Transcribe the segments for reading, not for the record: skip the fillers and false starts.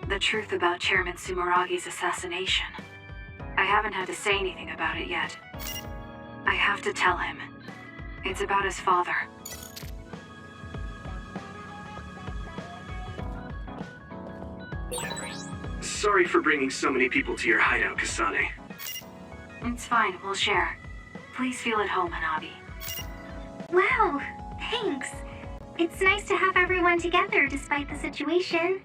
The truth about Chairman Sumeragi's assassination. I haven't had to say anything about it yet. I have to tell him. It's about his father. Sorry for bringing so many people to your hideout, Kasane. It's fine, we'll share. Please feel at home, Hanabi. Wow, thanks. It's nice to have everyone together despite the situation.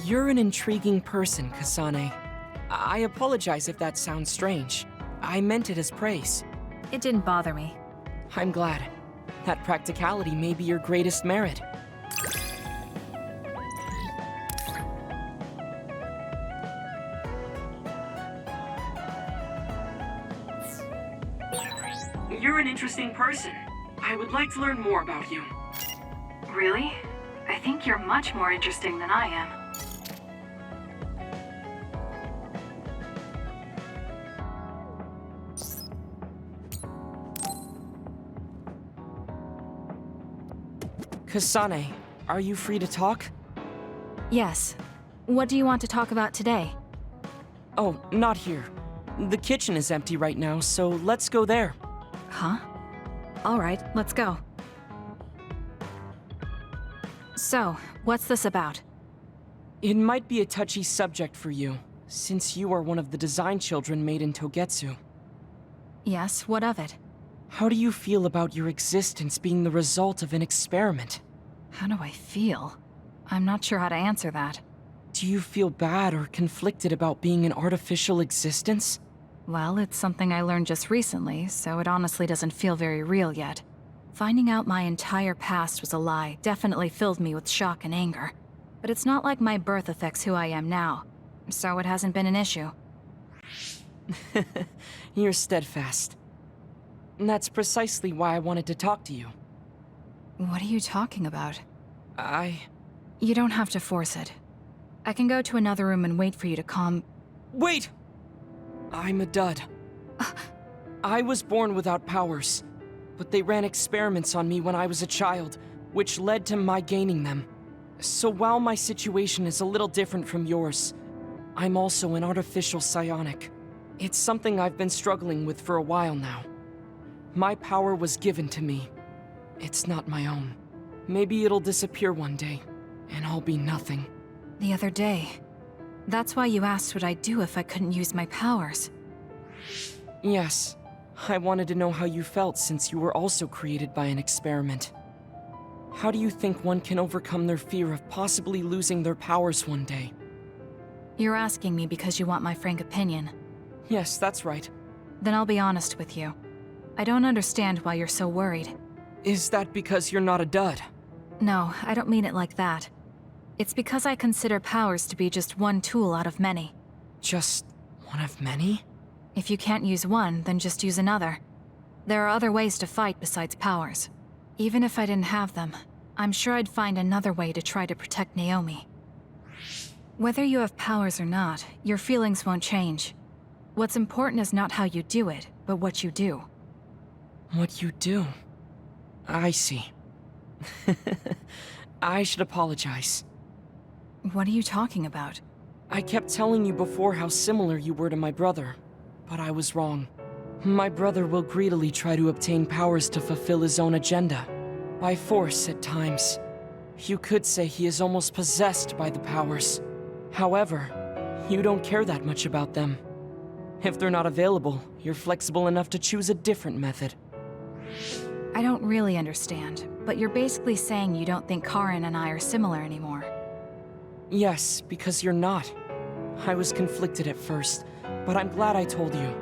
You're an intriguing person, Kasane. I apologize if that sounds strange. I meant it as praise. It didn't bother me. I'm glad. That practicality may be your greatest merit. You're an interesting person. I would like to learn more about you. Really? I think you're much more interesting than I am. Kasane, are you free to talk? Yes. What do you want to talk about today? Oh, not here. The kitchen is empty right now, so let's go there. Huh? Alright, let's go. So, what's this about? It might be a touchy subject for you, since you are one of the design children made in Togetsu. Yes, what of it? How do you feel about your existence being the result of an experiment? How do I feel? I'm not sure how to answer that. Do you feel bad or conflicted about being an artificial existence? Well, it's something I learned just recently, so it honestly doesn't feel very real yet. Finding out my entire past was a lie definitely filled me with shock and anger. But it's not like my birth affects who I am now, so it hasn't been an issue. You're steadfast. And that's precisely why I wanted to talk to you. What are you talking about? You You don't have to force it. I can go to another room and wait for you to calm... Wait! I'm a dud. I was born without powers, but they ran experiments on me when I was a child, which led to my gaining them. So while my situation is a little different from yours, I'm also an artificial psionic. It's something I've been struggling with for a while now. My power was given to me. It's not my own. Maybe it'll disappear one day, and I'll be nothing. The other day. That's why you asked what I'd do if I couldn't use my powers. Yes. I wanted to know how you felt since you were also created by an experiment. How do you think one can overcome their fear of possibly losing their powers one day? You're asking me because you want my frank opinion. Yes, that's right. Then I'll be honest with you. I don't understand why you're so worried. Is that because you're not a dud? No, I don't mean it like that. It's because I consider powers to be just one tool out of many. Just one of many? If you can't use one, then just use another. There are other ways to fight besides powers. Even if I didn't have them, I'm sure I'd find another way to try to protect Naomi. Whether you have powers or not, your feelings won't change. What's important is not how you do it, but what you do. What you do? I see. I should apologize. What are you talking about? I kept telling you before how similar you were to my brother, but I was wrong. My brother will greedily try to obtain powers to fulfill his own agenda. By force at times. You could say he is almost possessed by the powers. However, you don't care that much about them. If they're not available, you're flexible enough to choose a different method. I don't really understand, but you're basically saying you don't think Karin and I are similar anymore. Yes, because you're not. I was conflicted at first, but I'm glad I told you.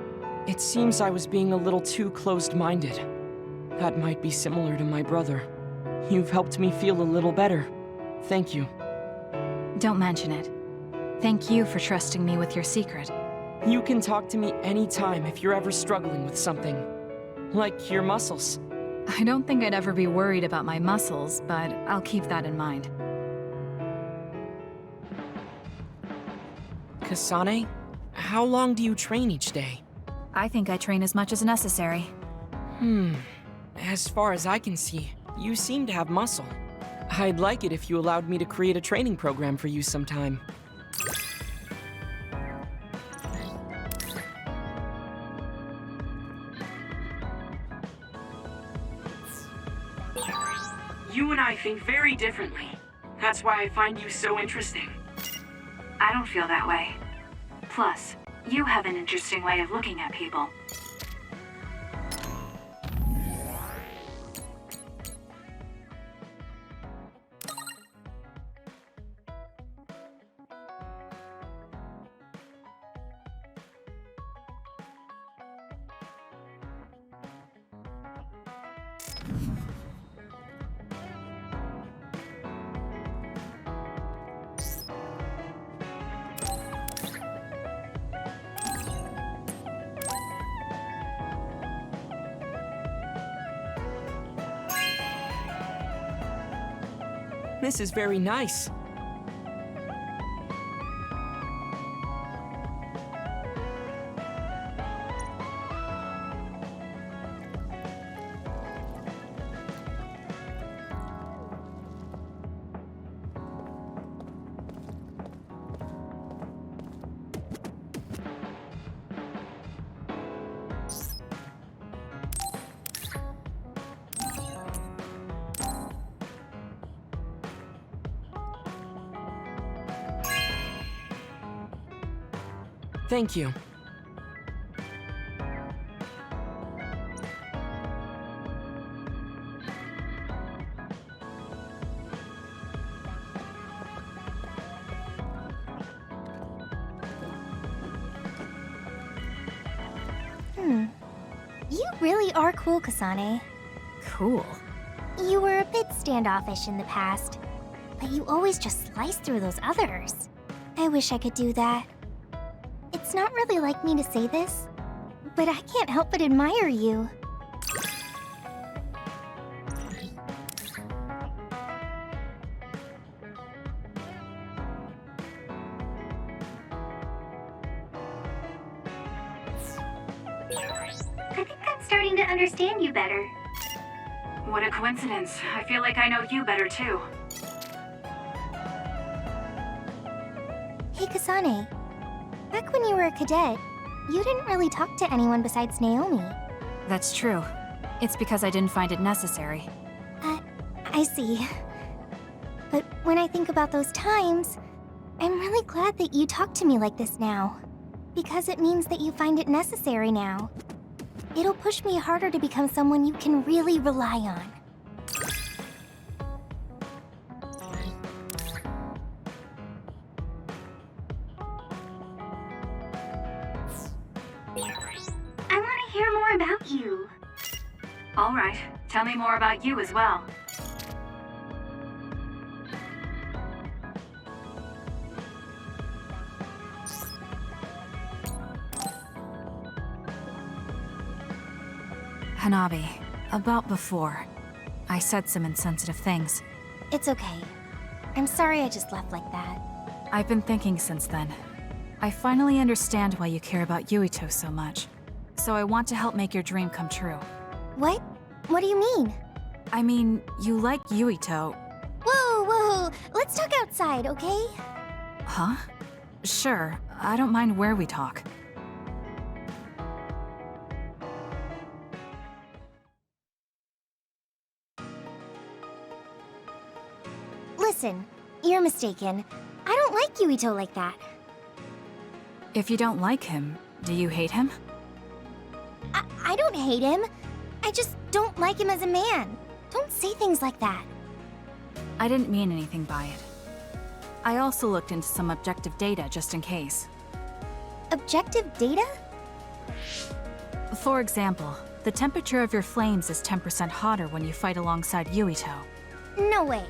It seems I was being a little too closed-minded. That might be similar to my brother. You've helped me feel a little better. Thank you. Don't mention it. Thank you for trusting me with your secret. You can talk to me anytime if you're ever struggling with something. Like your muscles. I don't think I'd ever be worried about my muscles, but I'll keep that in mind. Kasane, how long do you train each day? I think I train as much as necessary. As far as I can see, you seem to have muscle. I'd like it if you allowed me to create a training program for you sometime. You and I think very differently. That's why I find you so interesting. I don't feel that way. Plus, you have an interesting way of looking at people. This is very nice. Thank you. You really are cool, Kasane. Cool. You were a bit standoffish in the past, but you always just slice through those others. I wish I could do that. It's not really like me to say this, but I can't help but admire you. I think I'm starting to understand you better. What a coincidence. I feel like I know you better too. Hey, Kasane. Back when you were a cadet, you didn't really talk to anyone besides Naomi. That's true. It's because I didn't find it necessary. I see. But when I think about those times, I'm really glad that you talk to me like this now. Because it means that you find it necessary now. It'll push me harder to become someone you can really rely on. I want to hear more about you. All right, tell me more about you as well. Hanabi, about before. I said some insensitive things. It's okay. I'm sorry I just left like that. I've been thinking since then. I finally understand why you care about Yuito so much. So I want to help make your dream come true. What? What do you mean? I mean, you like Yuito. Whoa, whoa! Let's talk outside, okay? Huh? Sure, I don't mind where we talk. Listen, you're mistaken. I don't like Yuito like that. If you don't like him, do you hate him? I don't hate him. I just don't like him as a man. Don't say things like that. I didn't mean anything by it. I also looked into some objective data just in case. Objective data? For example, the temperature of your flames is 10% hotter when you fight alongside Yuito. No way.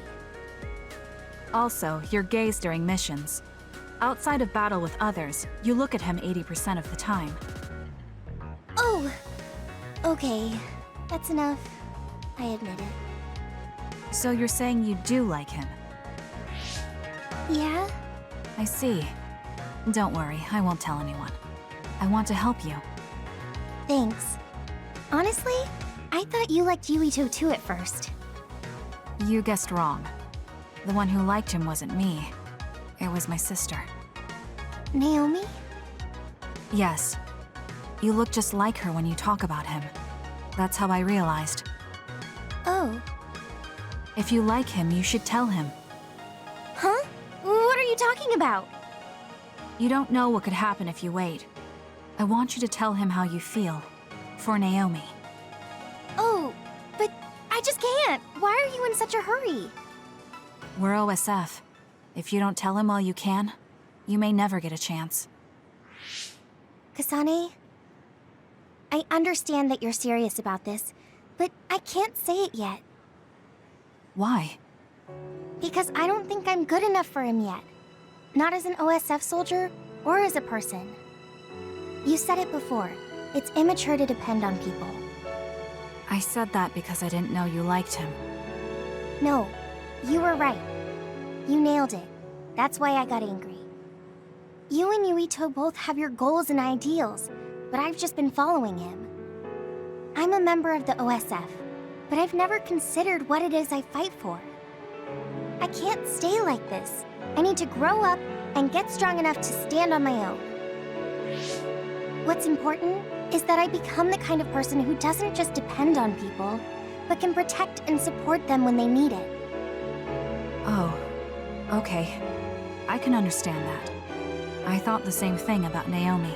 Also, your gaze during missions. Outside of battle with others, you look at him 80% of the time. Oh, okay. That's enough. I admit it. So you're saying you do like him? Yeah? I see. Don't worry, I won't tell anyone. I want to help you. Thanks. Honestly, I thought you liked Yuito too at first. You guessed wrong. The one who liked him wasn't me. It was my sister. Naomi? Yes. You look just like her when you talk about him. That's how I realized. Oh. If you like him, you should tell him. Huh? What are you talking about? You don't know what could happen if you wait. I want you to tell him how you feel. For Naomi. Oh, but I just can't. Why are you in such a hurry? We're OSF. If you don't tell him while you can, you may never get a chance. Kasane, I understand that you're serious about this, but I can't say it yet. Why? Because I don't think I'm good enough for him yet. Not as an OSF soldier, or as a person. You said it before. It's immature to depend on people. I said that because I didn't know you liked him. No, you were right. You nailed it. That's why I got angry. You and Yuito both have your goals and ideals, but I've just been following him. I'm a member of the OSF, but I've never considered what it is I fight for. I can't stay like this. I need to grow up and get strong enough to stand on my own. What's important is that I become the kind of person who doesn't just depend on people, but can protect and support them when they need it. Oh, okay. I can understand that. I thought the same thing about Naomi.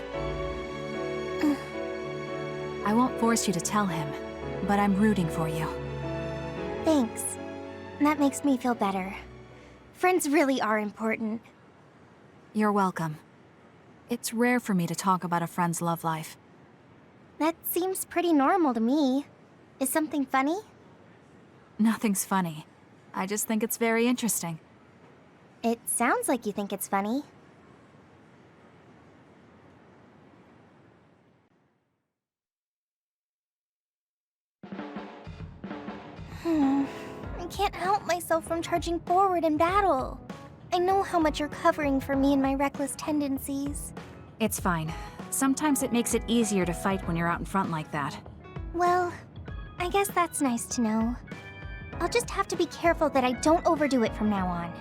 I won't force you to tell him, but I'm rooting for you. Thanks. That makes me feel better. Friends really are important. You're welcome. It's rare for me to talk about a friend's love life. That seems pretty normal to me. Is something funny? Nothing's funny. I just think it's very interesting. It sounds like you think it's funny. I can't help myself from charging forward in battle. I know how much you're covering for me and my reckless tendencies. It's fine. Sometimes it makes it easier to fight when you're out in front like that. Well, I guess that's nice to know. I'll just have to be careful that I don't overdo it from now on.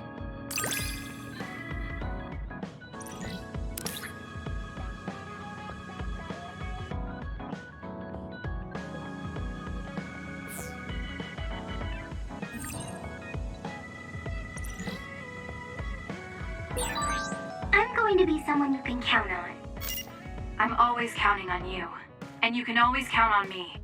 I'm going to be someone you can count on. I'm always counting on you. And you can always count on me.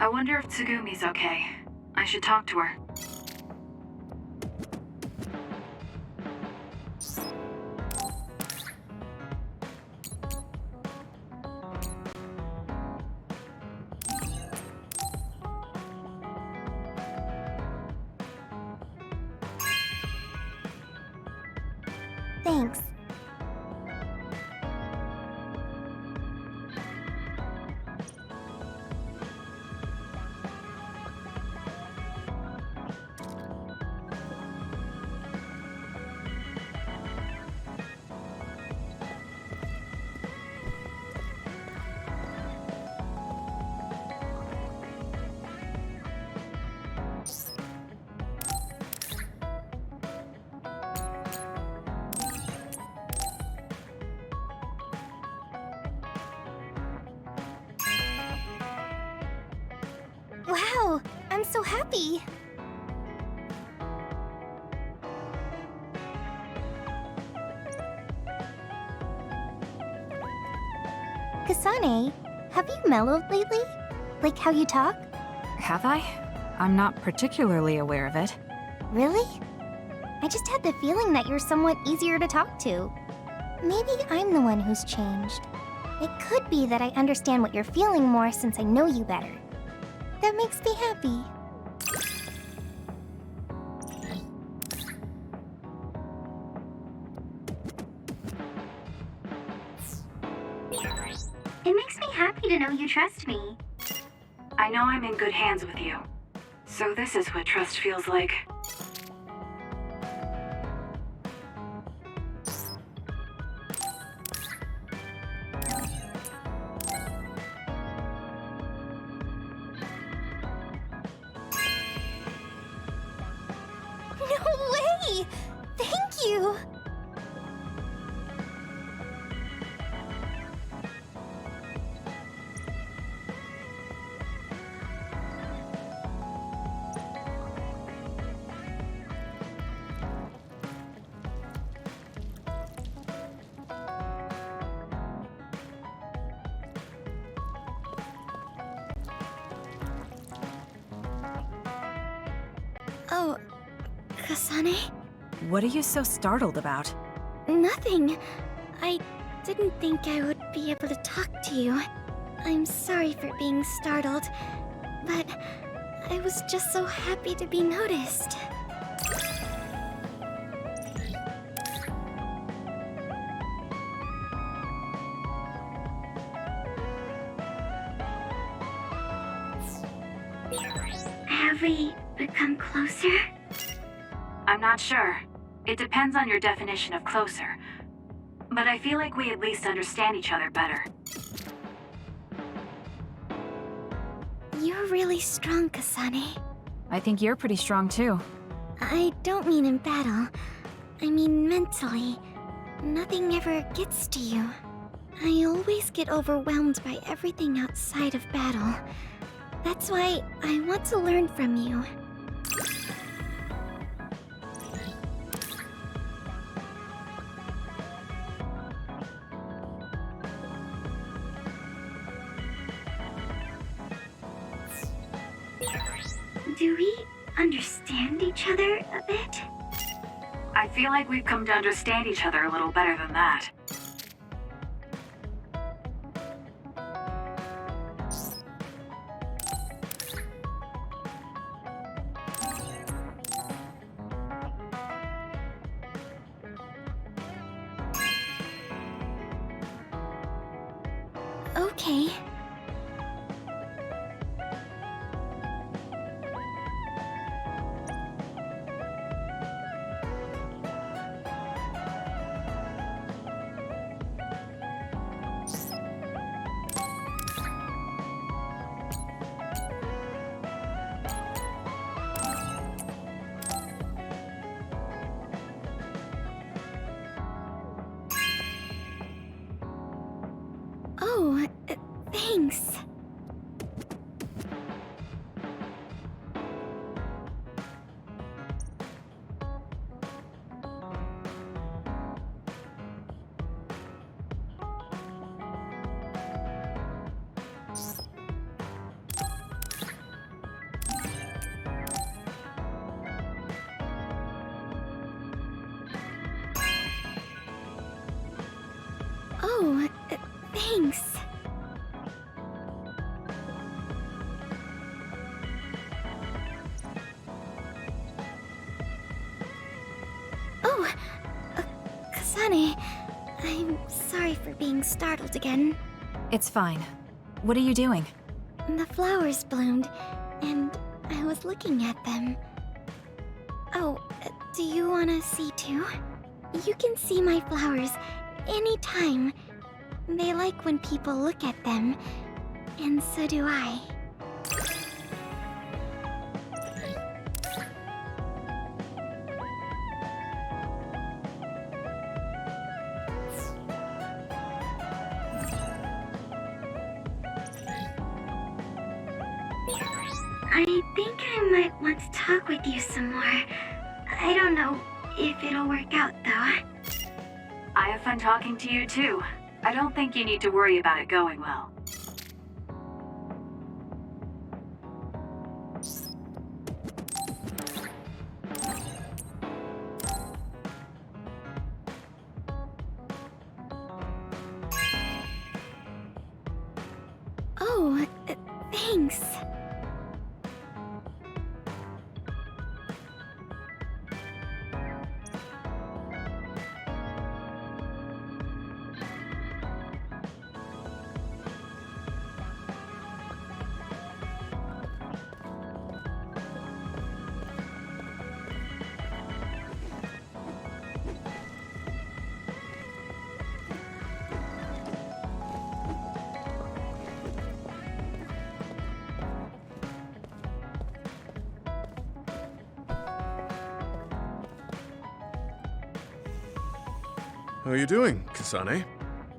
I wonder if Tsugumi's okay. I should talk to her. Thanks. Wow, I'm so happy. Kasane, have you mellowed lately? Like how you talk? Have I? I'm not particularly aware of it. Really? I just had the feeling that you're somewhat easier to talk to. Maybe I'm the one who's changed. It could be that I understand what you're feeling more since I know you better. That makes me happy. It makes me happy to know you trust me. I know I'm in good hands with you. So this is what trust feels like. No way! Thank you! Oh, Kasane? What are you so startled about? Nothing. I didn't think I would be able to talk to you. I'm sorry for being startled, but I was just so happy to be noticed. Have we become closer? I'm not sure. It depends on your definition of closer. But I feel like we at least understand each other better. You're really strong, Kasane. I think you're pretty strong too. I don't mean in battle. I mean mentally. Nothing ever gets to you. I always get overwhelmed by everything outside of battle. That's why I want to learn from you. Do we understand each other a bit? I feel like we've come to understand each other a little better than that. Okay. Oh, Kasane, I'm sorry for being startled again. It's fine. What are you doing? The flowers bloomed, and I was looking at them. Oh, do you want to see too? You can see my flowers anytime. They like when people look at them, and so do I. I think I might want to talk with you some more. I don't know if it'll work out, though. I have fun talking to you too. I don't think you need to worry about it going well. Oh, thanks. How are you doing, Kasane?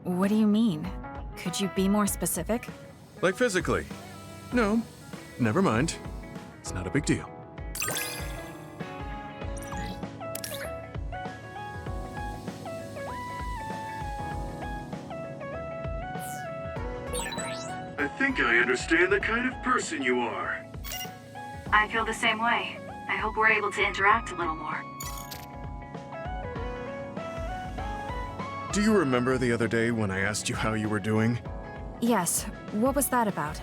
What do you mean? Could you be more specific? Like physically? No, never mind. It's not a big deal. I think I understand the kind of person you are. I feel the same way. I hope we're able to interact a little more. Do you remember the other day when I asked you how you were doing? Yes. What was that about?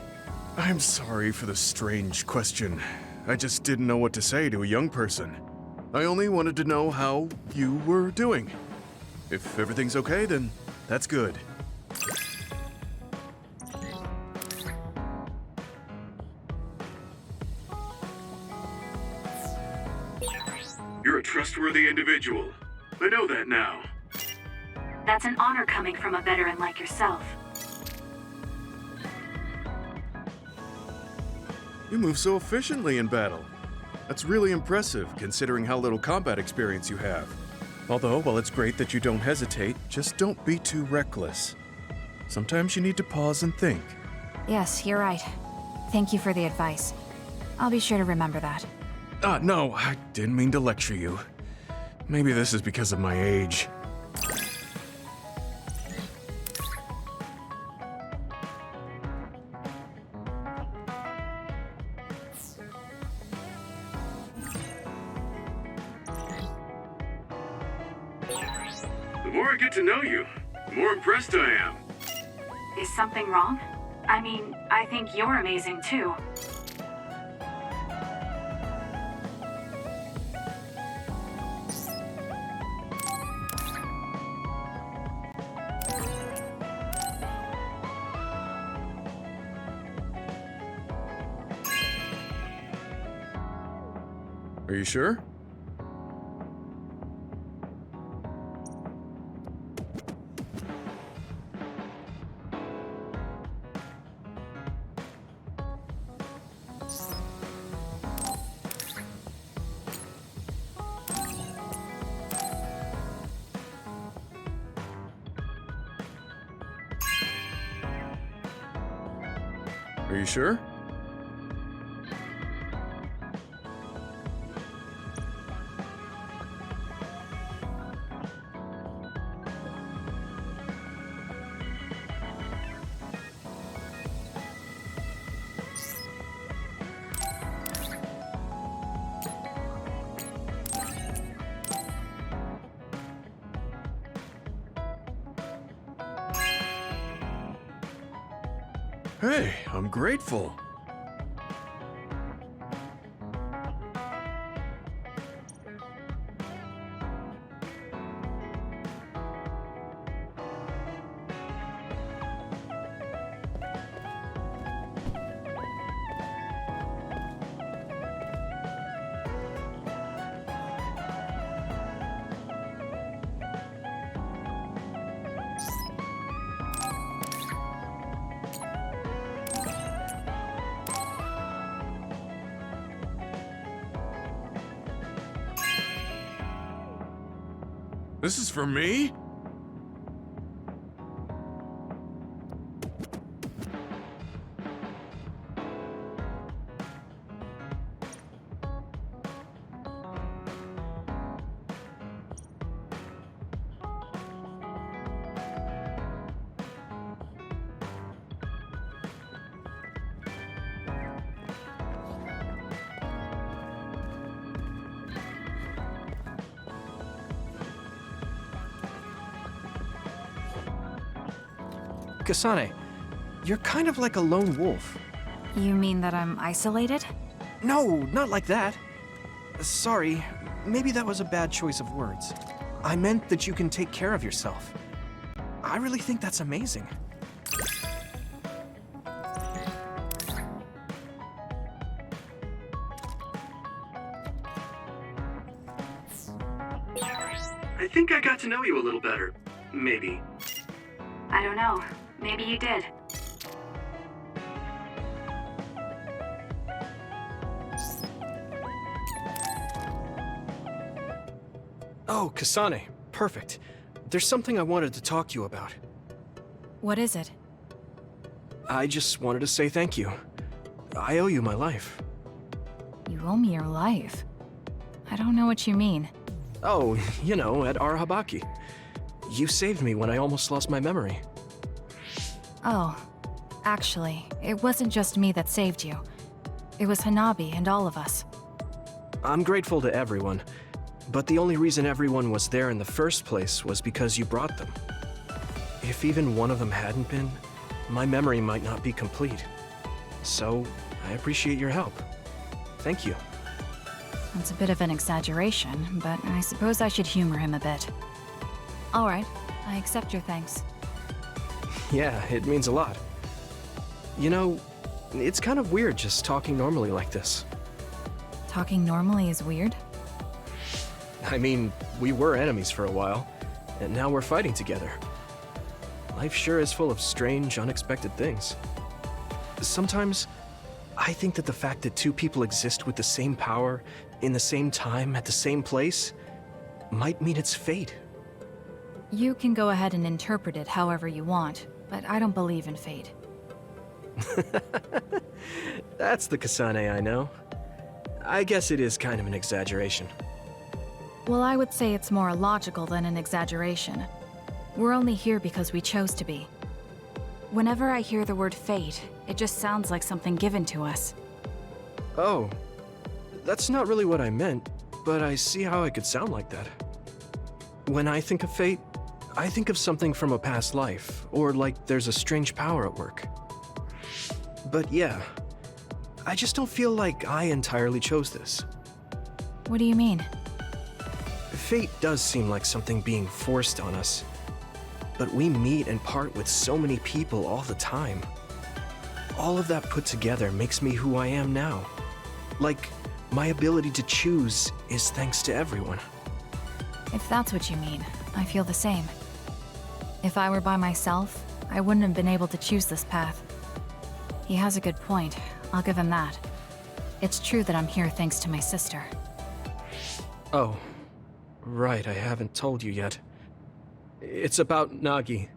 I'm sorry for the strange question. I just didn't know what to say to a young person. I only wanted to know how you were doing. If everything's okay, then that's good. You're a trustworthy individual. I know that now. That's an honor coming from a veteran like yourself. You move so efficiently in battle. That's really impressive, considering how little combat experience you have. Although, while it's great that you don't hesitate, just don't be too reckless. Sometimes you need to pause and think. Yes, you're right. Thank you for the advice. I'll be sure to remember that. No, I didn't mean to lecture you. Maybe this is because of my age. The more I get to know you, the more impressed I am. Is something wrong? I mean, I think you're amazing too. Are you sure? Are you sure? Hey, I'm grateful. This is for me? Kasane, you're kind of like a lone wolf. You mean that I'm isolated? No, not like that. Sorry, maybe that was a bad choice of words. I meant that you can take care of yourself. I really think that's amazing. I think I got to know you a little better. Maybe. I don't know. Maybe you did. Oh, Kasane, perfect. There's something I wanted to talk to you about. What is it? I just wanted to say thank you. I owe you my life. You owe me your life. I don't know what you mean. Oh, you know, at Arahabaki. You saved me when I almost lost my memory. Oh, actually, it wasn't just me that saved you. It was Hanabi and all of us. I'm grateful to everyone, but the only reason everyone was there in the first place was because you brought them. If even one of them hadn't been, my memory might not be complete. So, I appreciate your help. Thank you. That's a bit of an exaggeration, but I suppose I should humor him a bit. All right, I accept your thanks. Yeah, it means a lot. You know, it's kind of weird just talking normally like this. Talking normally is weird? I mean, we were enemies for a while, and now we're fighting together. Life sure is full of strange, unexpected things. Sometimes, I think that the fact that two people exist with the same power, in the same time, at the same place, might mean it's fate. You can go ahead and interpret it however you want, but I don't believe in fate. That's the Kasane I know. I guess it is kind of an exaggeration. Well, I would say it's more logical than an exaggeration. We're only here because we chose to be. Whenever I hear the word fate, it just sounds like something given to us. Oh, that's not really what I meant, but I see how it could sound like that. When I think of fate, I think of something from a past life, or like there's a strange power at work. But yeah, I just don't feel like I entirely chose this. What do you mean? Fate does seem like something being forced on us. But we meet and part with so many people all the time. All of that put together makes me who I am now. Like, my ability to choose is thanks to everyone. If that's what you mean, I feel the same. If I were by myself, I wouldn't have been able to choose this path. He has a good point, I'll give him that. It's true that I'm here thanks to my sister. Oh, right, I haven't told you yet. It's about Nagi.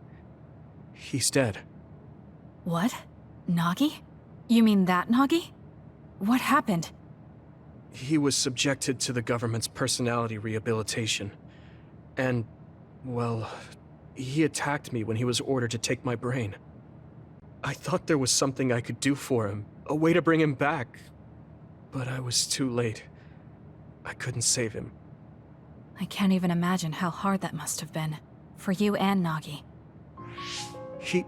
He's dead. What? Nagi? You mean that Nagi? What happened? He was subjected to the government's personality rehabilitation. And, well, he attacked me when he was ordered to take my brain. I thought there was something I could do for him, a way to bring him back. But I was too late. I couldn't save him. I can't even imagine how hard that must have been. For you and Nagi. He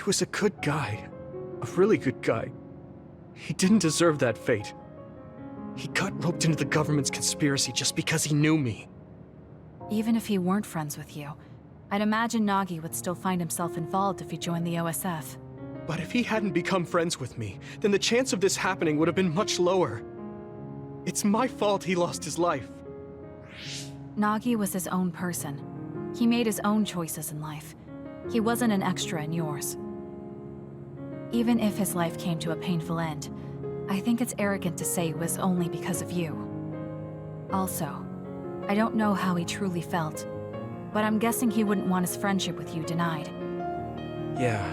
was a good guy. A really good guy. He didn't deserve that fate. He got roped into the government's conspiracy just because he knew me. Even if he weren't friends with you, I'd imagine Nagi would still find himself involved if he joined the OSF. But if he hadn't become friends with me, then the chance of this happening would have been much lower. It's my fault he lost his life. Nagi was his own person. He made his own choices in life. He wasn't an extra in yours. Even if his life came to a painful end, I think it's arrogant to say it was only because of you. Also, I don't know how he truly felt, but I'm guessing he wouldn't want his friendship with you denied. Yeah,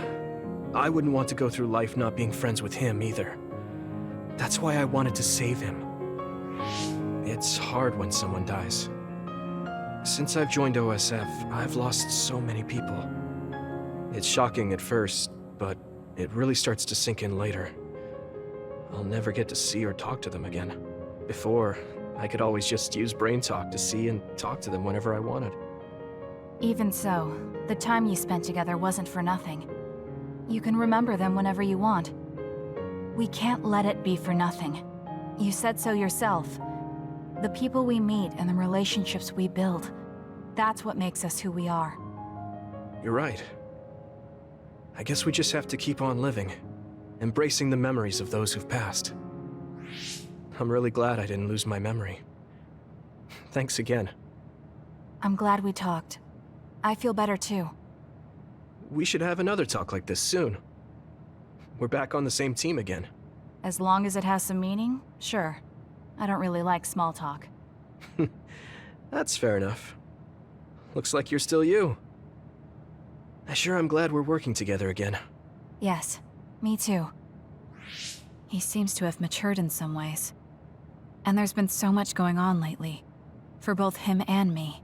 I wouldn't want to go through life not being friends with him either. That's why I wanted to save him. It's hard when someone dies. Since I've joined OSF, I've lost so many people. It's shocking at first, but it really starts to sink in later. I'll never get to see or talk to them again. Before, I could always just use brain talk to see and talk to them whenever I wanted. Even so, the time you spent together wasn't for nothing. You can remember them whenever you want. We can't let it be for nothing. You said so yourself. The people we meet and the relationships we build, that's what makes us who we are. You're right. I guess we just have to keep on living, embracing the memories of those who've passed. I'm really glad I didn't lose my memory. Thanks again. I'm glad we talked. I feel better too. We should have another talk like this soon. We're back on the same team again. As long as it has some meaning, sure. I don't really like small talk. That's fair enough. Looks like you're still you. I sure am glad we're working together again. Yes, me too. He seems to have matured in some ways. And there's been so much going on lately. For both him and me.